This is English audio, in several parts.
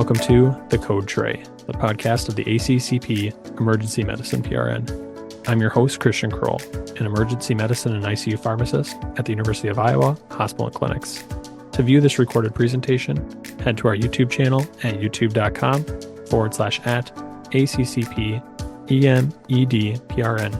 welcome to The Code Tray, the podcast of the ACCP Emergency Medicine PRN. I'm your host, Christian Kroll, an emergency medicine and ICU pharmacist at the University of Iowa Hospital and Clinics. To view this recorded presentation, head to our YouTube channel at youtube.com/@ACCP EMED-PRN.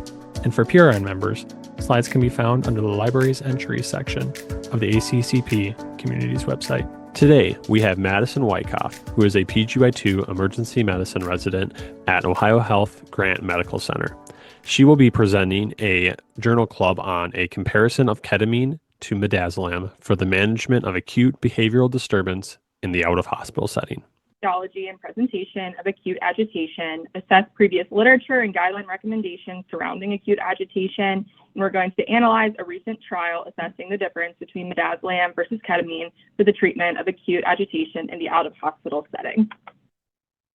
And for PRN members, slides can be found under the Libraries Entries section of the ACCP Communities website. Today, we have Maddisen Wycoff, who is a PGY2 emergency medicine resident at OhioHealth Grant Medical Center. She will be presenting a journal club on a comparison of ketamine to midazolam for the management of acute behavioral disturbance in the out-of-hospital setting. Methodology and presentation of acute agitation, assess previous literature and guideline recommendations surrounding acute agitation, and we're going to analyze a recent trial assessing the difference between midazolam versus ketamine for the treatment of acute agitation in the out-of-hospital setting.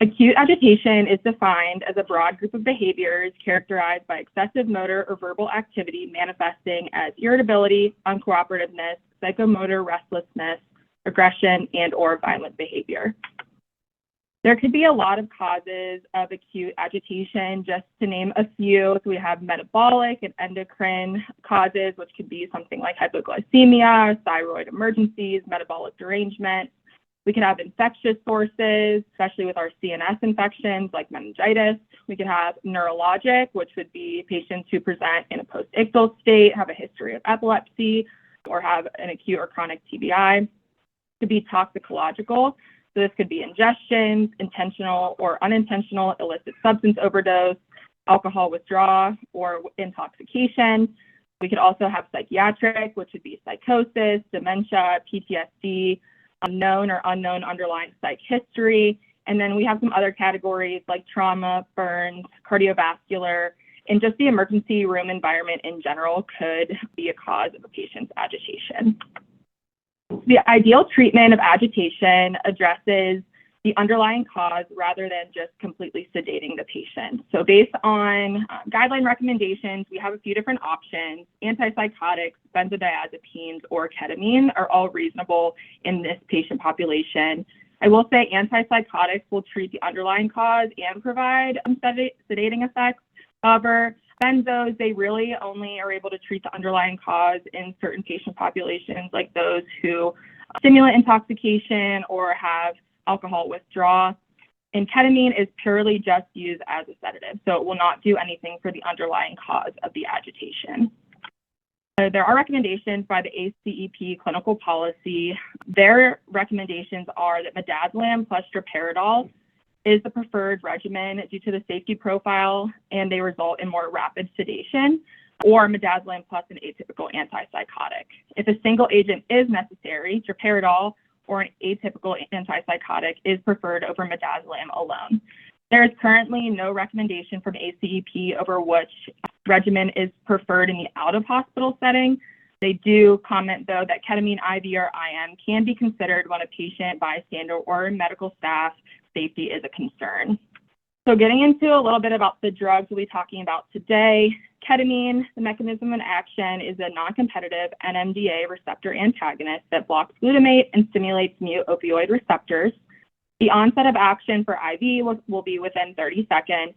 Acute agitation is defined as a broad group of behaviors characterized by excessive motor or verbal activity manifesting as irritability, uncooperativeness, psychomotor restlessness, aggression, and/or violent behavior. There could be a lot of causes of acute agitation. Just to name a few, so we have metabolic and endocrine causes, which could be something like hypoglycemia, thyroid emergencies, metabolic derangement. We could have infectious sources, especially with our CNS infections like meningitis. We could have neurologic, which would be patients who present in a post-ictal state, have a history of epilepsy, or have an acute or chronic TBI. It could be toxicological. So this could be ingestion, intentional or unintentional illicit substance overdose, alcohol withdrawal, or intoxication. We could also have psychiatric, which would be psychosis, dementia, PTSD, known or unknown underlying psych history. And then we have some other categories like trauma, burns, cardiovascular, and just the emergency room environment in general could be a cause of a patient's agitation. The ideal treatment of agitation addresses the underlying cause rather than just completely sedating the patient. So based on guideline recommendations, we have a few different options. Antipsychotics, benzodiazepines, or ketamine are all reasonable in this patient population. I will say antipsychotics will treat the underlying cause and provide sedating effects. However, benzos, they really only are able to treat the underlying cause in certain patient populations, like those who stimulant intoxication or have alcohol withdrawal. And ketamine is purely just used as a sedative, so it will not do anything for the underlying cause of the agitation. There are recommendations by the ACCP clinical policy. Their recommendations are that midazolam plus droperidol is the preferred regimen due to the safety profile, and they result in more rapid sedation, or midazolam plus an atypical antipsychotic. If a single agent is necessary, droperidol or an atypical antipsychotic is preferred over midazolam alone. There is currently no recommendation from ACCP over which regimen is preferred in the out-of-hospital setting. They do comment, though, that ketamine IV or IM can be considered when a patient, bystander, or medical staff safety is a concern. So getting into a little bit about the drugs we'll be talking about today. Ketamine, the mechanism of action is a non-competitive NMDA receptor antagonist that blocks glutamate and stimulates mu-opioid receptors. The onset of action for IV will be within 30 seconds.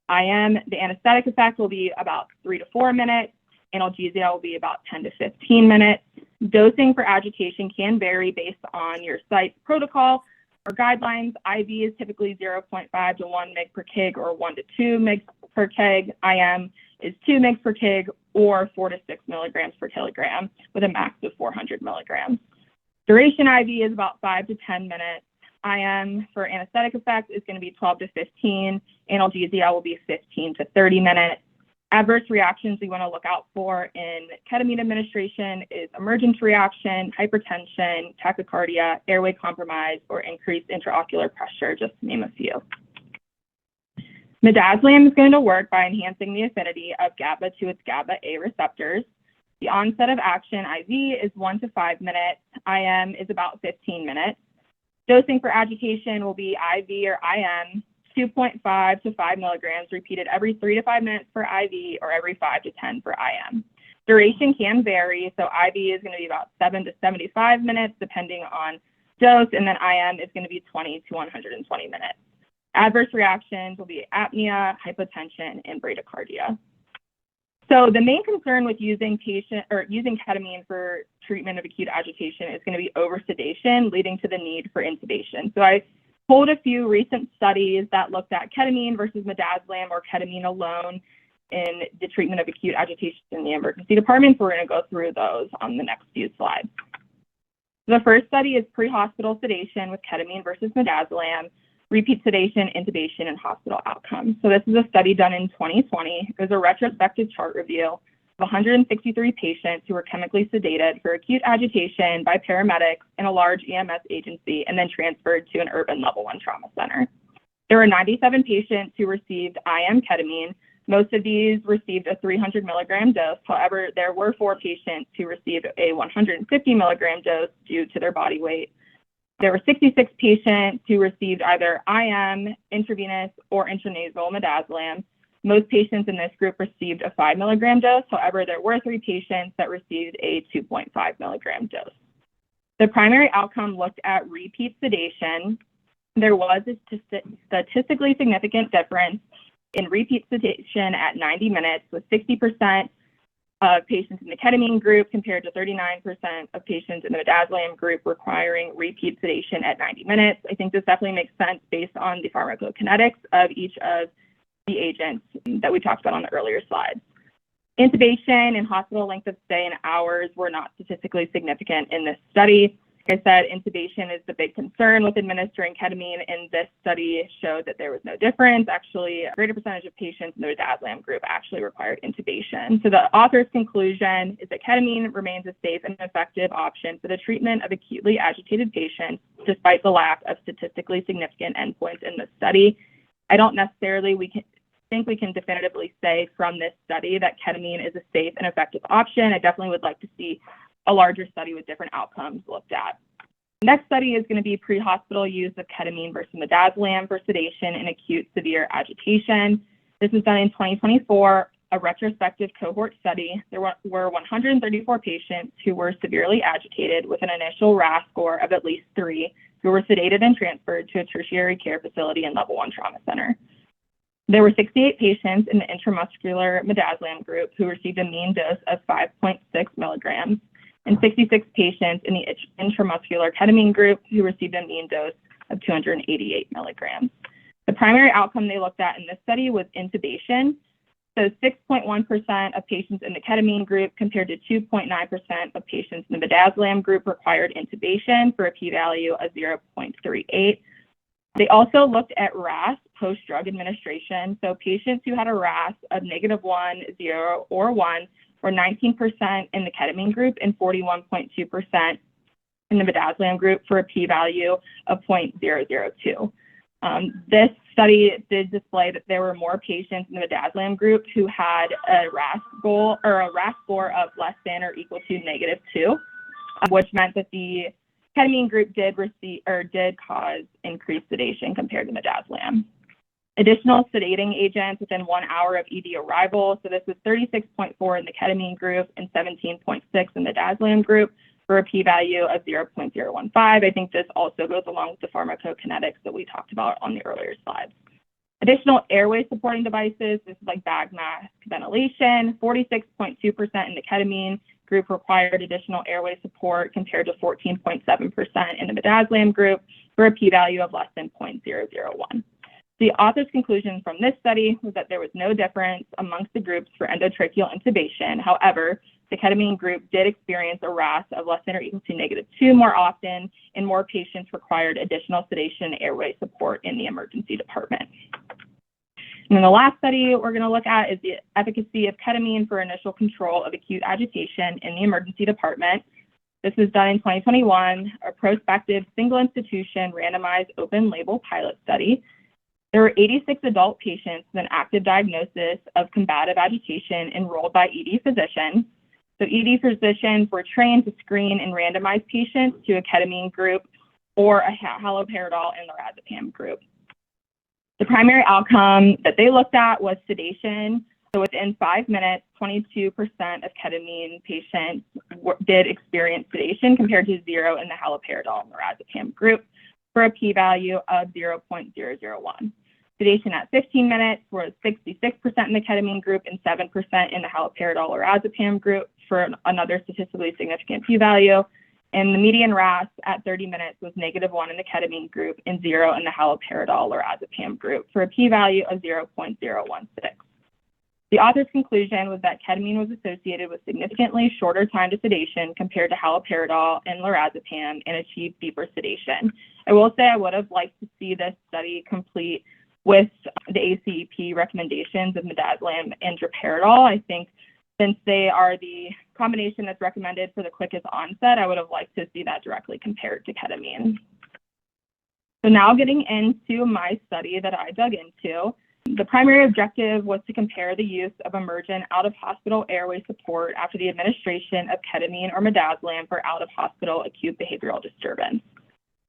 IM, the anesthetic effect will be about 3 to 4 minutes. Analgesia will be about 10 to 15 minutes. Dosing for agitation can vary based on your site's protocol or guidelines. IV is typically 0.5 to 1 mg per kg or 1 to 2 mg per kg. IM is 2 mg per kg or 4 to 6 milligrams per kilogram with a max of 400 milligrams. Duration IV is about 5 to 10 minutes. IM for anesthetic effect is going to be 12 to 15. Analgesia will be 15 to 30 minutes. Adverse reactions we want to look out for in ketamine administration is emergent reaction, hypertension, tachycardia, airway compromise, or increased intraocular pressure, just to name a few. Midazolam is going to work by enhancing the affinity of GABA to its GABA-A receptors. The onset of action IV is 1 to 5 minutes. IM is about 15 minutes. Dosing for agitation will be IV or IM, 2.5 to 5 milligrams repeated every 3 to 5 minutes for IV or every 5 to 10 for IM. Duration can vary, so IV is going to be about 7 to 75 minutes depending on dose, and then IM is going to be 20 to 120 minutes. Adverse reactions will be apnea, hypotension, and bradycardia. So the main concern with using ketamine for treatment of acute agitation is going to be oversedation, leading to the need for intubation. So I pulled a few recent studies that looked at ketamine versus midazolam or ketamine alone in the treatment of acute agitation in the emergency department. So we're going to go through those on the next few slides. The first study is pre-hospital sedation with ketamine versus midazolam, repeat sedation, intubation, and hospital outcomes. So this is a study done in 2020. It was a retrospective chart review of 163 patients who were chemically sedated for acute agitation by paramedics in a large EMS agency and then transferred to an urban level 1 trauma center. There were 97 patients who received IM ketamine. Most of these received a 300 milligram dose. However, there were 4 patients who received a 150 milligram dose due to their body weight. There were 66 patients who received either IM, intravenous, or intranasal midazolam. Most patients in this group received a 5 milligram dose. However, there were 3 patients that received a 2.5 milligram dose. The primary outcome looked at repeat sedation. There was a statistically significant difference in repeat sedation at 90 minutes, with 60% of patients in the ketamine group compared to 39% of patients in the midazolam group requiring repeat sedation at 90 minutes. I think this definitely makes sense based on the pharmacokinetics of each of the agents that we talked about on the earlier slides. Intubation and hospital length of stay in hours were not statistically significant in this study. Like I said, intubation is the big concern with administering ketamine, and this study showed that there was no difference. Actually, a greater percentage of patients in the midazolam group actually required intubation. So the author's conclusion is that ketamine remains a safe and effective option for the treatment of acutely agitated patients, despite the lack of statistically significant endpoints in this study. I don't necessarily think we can definitively say from this study that ketamine is a safe and effective option. I definitely would like to see a larger study with different outcomes looked at. The next study is going to be pre-hospital use of ketamine versus midazolam for sedation in acute severe agitation. This was done in 2024, a retrospective cohort study. There were 134 patients who were severely agitated with an initial RASS score of at least 3, who were sedated and transferred to a tertiary care facility and level 1 trauma center. There were 68 patients in the intramuscular midazolam group who received a mean dose of 5.6 milligrams, and 66 patients in the intramuscular ketamine group who received a mean dose of 288 milligrams. The primary outcome they looked at in this study was intubation. So 6.1% of patients in the ketamine group compared to 2.9% of patients in the midazolam group required intubation for a p-value of 0.38. They also looked at RASS post-drug administration. So patients who had a RASS of -1, 0, or 1 were 19% in the ketamine group and 41.2% in the midazolam group for a p-value of 0.002. This study did display that there were more patients in the midazolam group who had a RASS goal or a RASS score of less than or equal to -2, which meant that the ketamine group did cause increased sedation compared to midazolam. Additional sedating agents within 1 hour of ED arrival. So this was 36.4 in the ketamine group and 17.6 in the midazolam group for a p-value of 0.015. I think this also goes along with the pharmacokinetics that we talked about on the earlier slides. Additional airway supporting devices, this is like bag mask ventilation, 46.2% in the ketamine group required additional airway support compared to 14.7% in the midazolam group for a p-value of less than 0.001. The author's conclusion from this study was that there was no difference amongst the groups for endotracheal intubation. However, the ketamine group did experience a RASS of less than or equal to -2 more often, and more patients required additional sedation and airway support in the emergency department. And then the last study we're going to look at is the efficacy of ketamine for initial control of acute agitation in the emergency department. This was done in 2021, a prospective single institution randomized open label pilot study. There were 86 adult patients with an active diagnosis of combative agitation enrolled by ED physicians. So ED physicians were trained to screen and randomize patients to a ketamine group or a haloperidol and lorazepam group. The primary outcome that they looked at was sedation So within 5 minutes, 22% of ketamine patients did experience sedation compared to 0 in the haloperidol and lorazepam group for a p-value of 0.001. Sedation at 15 minutes was 66% in the ketamine group and 7% in the haloperidol lorazepam group for another statistically significant p-value. And the median RASS at 30 minutes was -1 in the ketamine group and 0 in the haloperidol lorazepam group for a p-value of 0.016. The author's conclusion was that ketamine was associated with significantly shorter time to sedation compared to haloperidol and lorazepam and achieved deeper sedation. I will say I would have liked to see this study complete with the ACCP recommendations of midazolam and droperidol. I think since they are the combination that's recommended for the quickest onset, I would have liked to see that directly compared to ketamine. So now getting into my study that I dug into, the primary objective was to compare the use of emergent out-of-hospital airway support after the administration of ketamine or midazolam for out-of-hospital acute behavioral disturbance.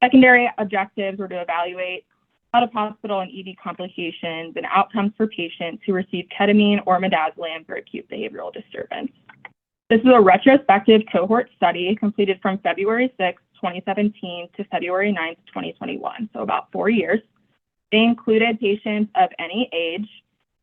Secondary objectives were to evaluate out-of-hospital and ED complications and outcomes for patients who received ketamine or midazolam for acute behavioral disturbance. This is a retrospective cohort study completed from February 6, 2017 to February 9, 2021, so about 4 years. They included patients of any age.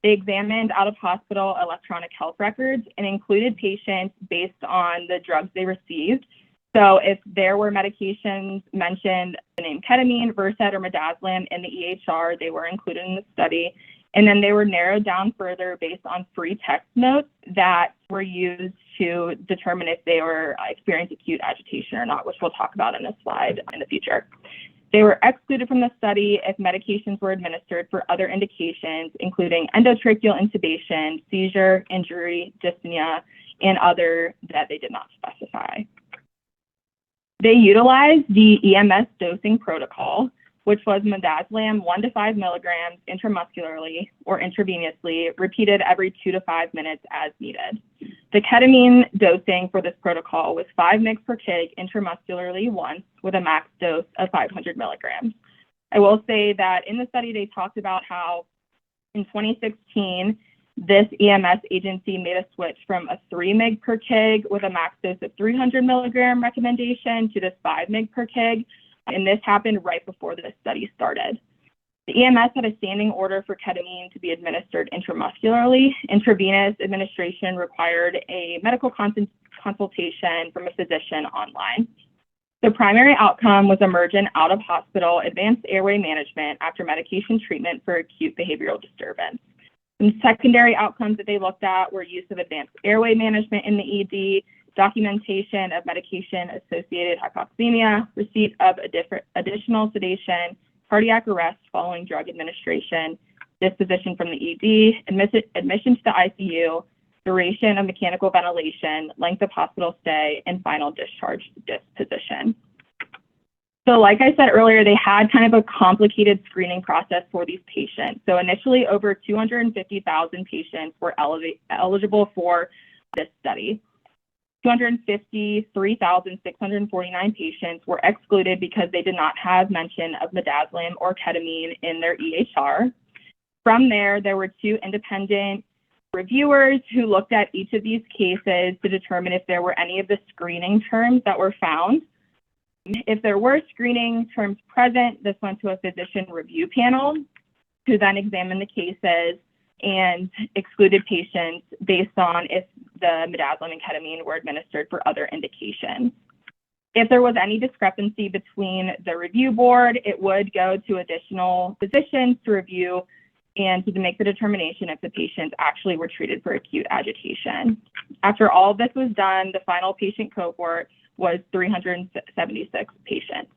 They examined out-of-hospital electronic health records and included patients based on the drugs they received. So if there were medications mentioned, the name ketamine, Versed, or midazolam in the EHR, they were included in the study. And then they were narrowed down further based on free text notes that were used to determine if they were experiencing acute agitation or not, which we'll talk about in a slide in the future. They were excluded from the study if medications were administered for other indications, including endotracheal intubation, seizure, injury, dyspnea, and other that they did not specify. They utilized the EMS dosing protocol, which was midazolam 1 to 5 milligrams intramuscularly or intravenously, repeated every 2 to 5 minutes as needed. The ketamine dosing for this protocol was 5 mg per kg intramuscularly once with a max dose of 500 milligrams. I will say that in the study, they talked about how in 2016, this EMS agency made a switch from a 3 mg per kg with a max dose of 300 milligram recommendation to this 5 mg per kg. And this happened right before this study started. The EMS had a standing order for ketamine to be administered intramuscularly. Intravenous administration required a medical consultation from a physician online. The primary outcome was emergent out-of-hospital advanced airway management after medication treatment for acute behavioral disturbance. Some secondary outcomes that they looked at were use of advanced airway management in the ED, documentation of medication-associated hypoxemia, receipt of additional sedation, cardiac arrest following drug administration, disposition from the ED, admission to the ICU, duration of mechanical ventilation, length of hospital stay, and final discharge disposition. So like I said earlier, they had kind of a complicated screening process for these patients. So initially, over 250,000 patients were eligible for this study. 253,649 patients were excluded because they did not have mention of midazolam or ketamine in their EHR. From there, there were 2 independent reviewers who looked at each of these cases to determine if there were any of the screening terms that were found. If there were screening terms present, this went to a physician review panel who then examined the cases and excluded patients based on if the midazolam and ketamine were administered for other indications. If there was any discrepancy between the review board, it would go to additional physicians to review and to make the determination if the patients actually were treated for acute agitation. After all of this was done, the final patient cohort was 376 patients.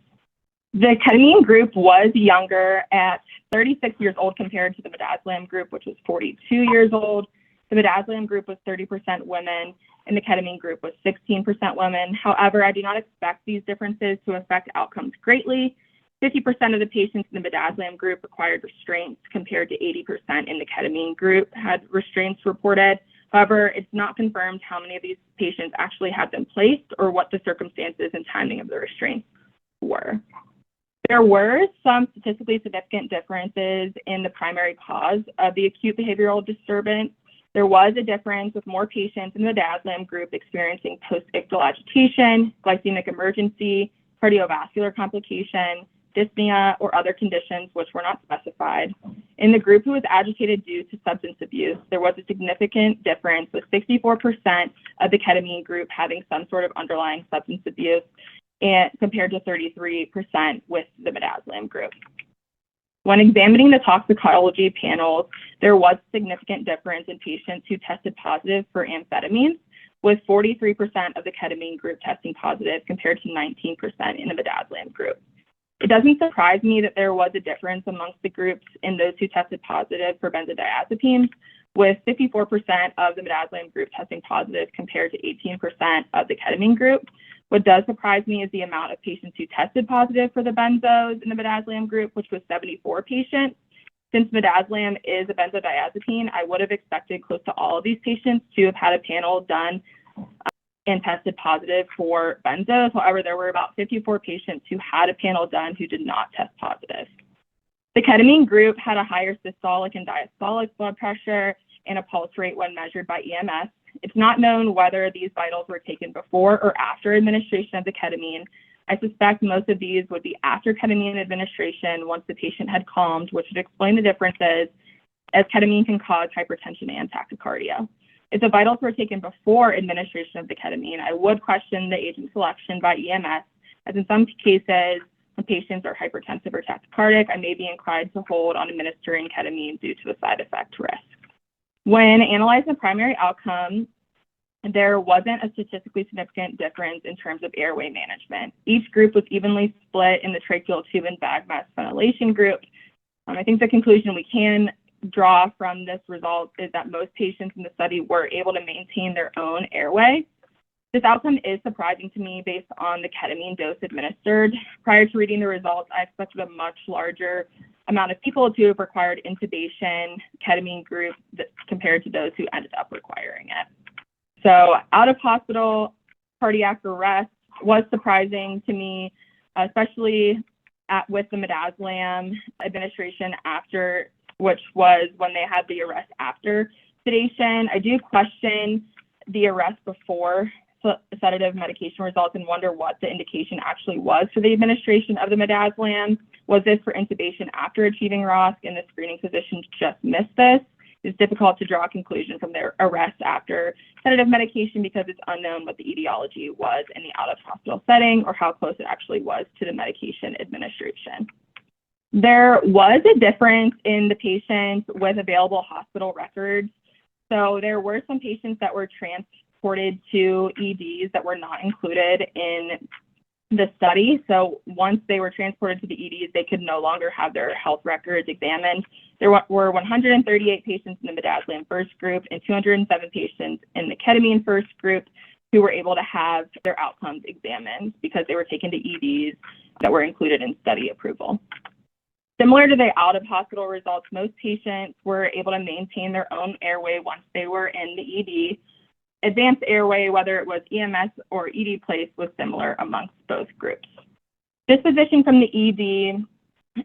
The ketamine group was younger at 36 years old compared to the midazolam group, which was 42 years old. The midazolam group was 30% women, and the ketamine group was 16% women. However, I do not expect these differences to affect outcomes greatly. 50% of the patients in the midazolam group required restraints compared to 80% in the ketamine group had restraints reported. However, it's not confirmed how many of these patients actually had them placed or what the circumstances and timing of the restraints were. There were some statistically significant differences in the primary cause of the acute behavioral disturbance. There was a difference with more patients in the Midazolam group experiencing post-ictal agitation, glycemic emergency, cardiovascular complication, dyspnea, or other conditions which were not specified. In the group who was agitated due to substance abuse, there was a significant difference, with 64% of the ketamine group having some sort of underlying substance abuse, and compared to 33% with the Midazolam group. When examining the toxicology panels, there was significant difference in patients who tested positive for amphetamines, with 43% of the ketamine group testing positive compared to 19% in the Midazolam group. It doesn't surprise me that there was a difference amongst the groups in those who tested positive for benzodiazepines, with 54% of the Midazolam group testing positive compared to 18% of the ketamine group. What does surprise me is the amount of patients who tested positive for the benzos in the Midazolam group, which was 74 patients. Since Midazolam is a benzodiazepine, I would have expected close to all of these patients to have had a panel done and tested positive for benzos. However, there were about 54 patients who had a panel done who did not test positive. The ketamine group had a higher systolic and diastolic blood pressure and a pulse rate when measured by EMS. It's not known whether these vitals were taken before or after administration of the ketamine. I suspect most of these would be after ketamine administration once the patient had calmed, which would explain the differences, as ketamine can cause hypertension and tachycardia. If the vitals were taken before administration of the ketamine, I would question the agent selection by EMS, as in some cases, when patients are hypertensive or tachycardic, I may be inclined to hold on administering ketamine due to a side effect risk. When analyzing the primary outcome, there wasn't a statistically significant difference in terms of airway management. Each group was evenly split in the tracheal tube and bag mask ventilation group. I think the conclusion we can draw from this result is that most patients in the study were able to maintain their own airway. This outcome is surprising to me based on the ketamine dose administered. Prior to reading the results, I expected a much larger amount of people to have required intubation ketamine group compared to those who ended up requiring it. So out-of-hospital cardiac arrest was surprising to me, especially with the Midazolam administration after, which was when they had the arrest after sedation. I do question the arrest before sedative medication results and wonder what the indication actually was for the administration of the Midazolam. Was this for intubation after achieving ROSC and the screening physician just missed this? It's difficult to draw a conclusion from their arrest after sedative medication because it's unknown what the etiology was in the out-of-hospital setting or how close it actually was to the medication administration. There was a difference in the patients with available hospital records. So there were some patients that were transported to EDs that were not included in the study. So once they were transported to the EDs, they could no longer have their health records examined. There were 138 patients in the Midazolam first group and 207 patients in the ketamine first group who were able to have their outcomes examined because they were taken to EDs that were included in study approval. Similar to the out-of-hospital results, most patients were able to maintain their own airway once they were in the ED. Advanced airway, whether it was EMS or ED place, was similar amongst both groups. Disposition from the ED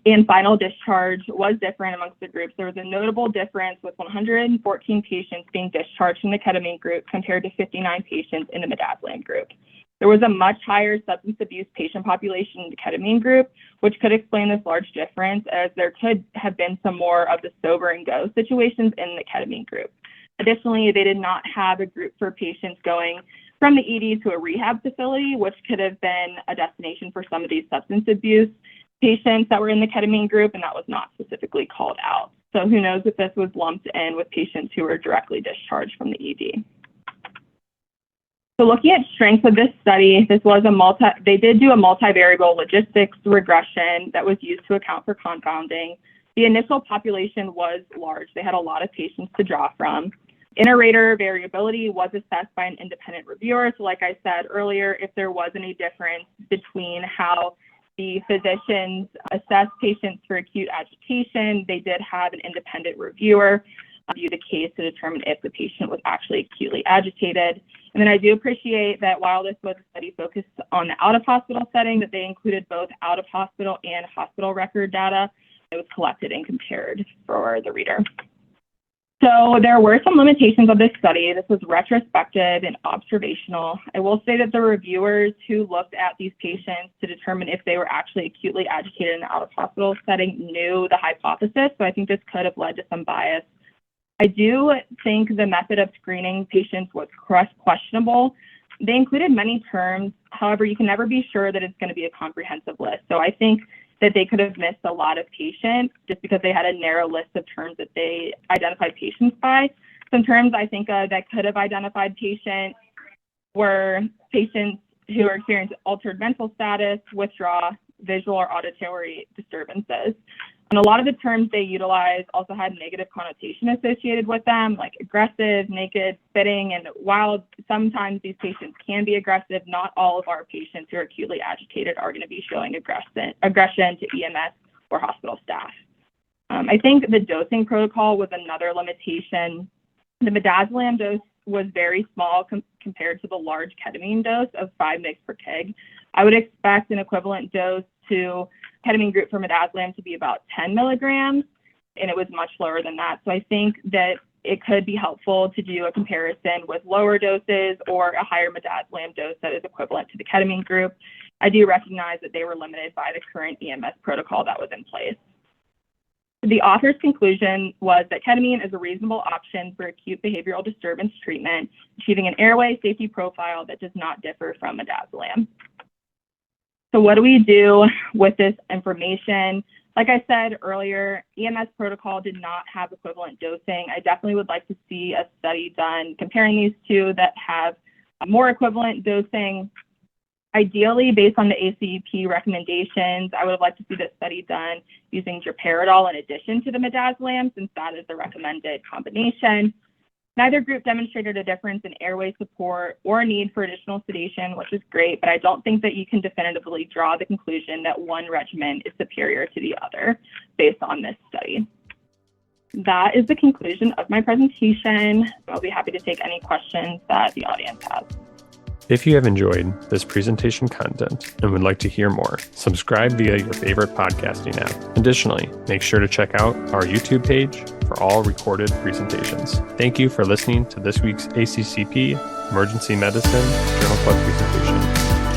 and final discharge was different amongst the groups. There was a notable difference with 114 patients being discharged from the ketamine group compared to 59 patients in the Midazolam group. There was a much higher substance abuse patient population in the ketamine group, which could explain this large difference, as there could have been some more of the sober and go situations in the ketamine group. Additionally, they did not have a group for patients going from the ED to a rehab facility, which could have been a destination for some of these substance abuse patients that were in the ketamine group, and that was not specifically called out. So who knows if this was lumped in with patients who were directly discharged from the ED. So looking at strength of this study, they did do a multivariable logistics regression that was used to account for confounding. The initial population was large. They had a lot of patients to draw from. Inter-rater variability was assessed by an independent reviewer. So like I said earlier, if there was any difference between how the physicians assessed patients for acute agitation, they did have an independent reviewer review the case to determine if the patient was actually acutely agitated. And then I do appreciate that while this was a study focused on the out-of-hospital setting, that they included both out-of-hospital and hospital record data. It was collected and compared for the reader. So there were some limitations of this study. This was retrospective and observational. I will say that the reviewers who looked at these patients to determine if they were actually acutely agitated in an out-of-hospital setting knew the hypothesis, so I think this could have led to some bias. I do think the method of screening patients was questionable. They included many terms. However, you can never be sure that it's going to be a comprehensive list. So I think that they could have missed a lot of patients just because they had a narrow list of terms that they identified patients by. Some terms I think that could have identified patients were patients who experience altered mental status, withdrawal, visual or auditory disturbances. And a lot of the terms they utilized also had negative connotation associated with them, like aggressive, naked, spitting. And while sometimes these patients can be aggressive, not all of our patients who are acutely agitated are going to be showing aggression to EMS or hospital staff. I think the dosing protocol was another limitation. The Midazolam dose was very small compared to the large ketamine dose of 5 mg per kg. I would expect an equivalent dose to ketamine group for Midazolam to be about 10 milligrams, and it was much lower than that. So I think that it could be helpful to do a comparison with lower doses or a higher Midazolam dose that is equivalent to the ketamine group. I do recognize that they were limited by the current EMS protocol that was in place. The author's conclusion was that ketamine is a reasonable option for acute behavioral disturbance treatment, achieving an airway safety profile that does not differ from Midazolam. So what do we do with this information? Like I said earlier, EMS protocol did not have equivalent dosing. I definitely would like to see a study done comparing these two that have more equivalent dosing. Ideally, based on the ACCP recommendations, I would have liked to see this study done using droperidol in addition to the Midazolam, since that is the recommended combination. Neither group demonstrated a difference in airway support or a need for additional sedation, which is great, but I don't think that you can definitively draw the conclusion that one regimen is superior to the other based on this study. That is the conclusion of my presentation. I'll be happy to take any questions that the audience has. If you have enjoyed this presentation content and would like to hear more, subscribe via your favorite podcasting app. Additionally, make sure to check out our YouTube page for all recorded presentations. Thank you for listening to this week's ACCP Emergency Medicine Journal Club presentation.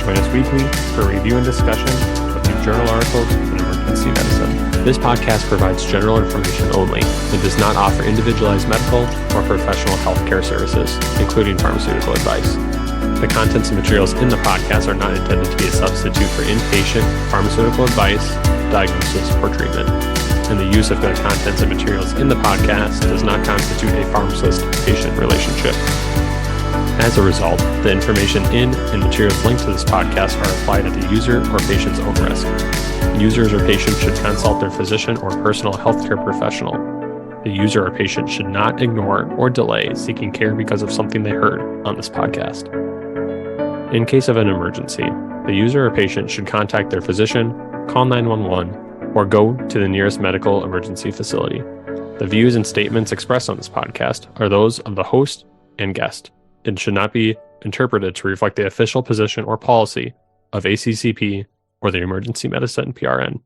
Join us weekly for review and discussion of new journal articles in emergency medicine. This podcast provides general information only and does not offer individualized medical or professional healthcare services, including pharmaceutical advice. The contents and materials in the podcast are not intended to be a substitute for inpatient pharmaceutical advice, diagnosis, or treatment. And the use of the contents and materials in the podcast does not constitute a pharmacist-patient relationship. As a result, the information in and materials linked to this podcast are applied at the user or patient's own risk. Users or patients should consult their physician or personal healthcare professional. The user or patient should not ignore or delay seeking care because of something they heard on this podcast. In case of an emergency, the user or patient should contact their physician, call 911, or go to the nearest medical emergency facility. The views and statements expressed on this podcast are those of the host and guest and should not be interpreted to reflect the official position or policy of ACCP or the Emergency Medicine PRN.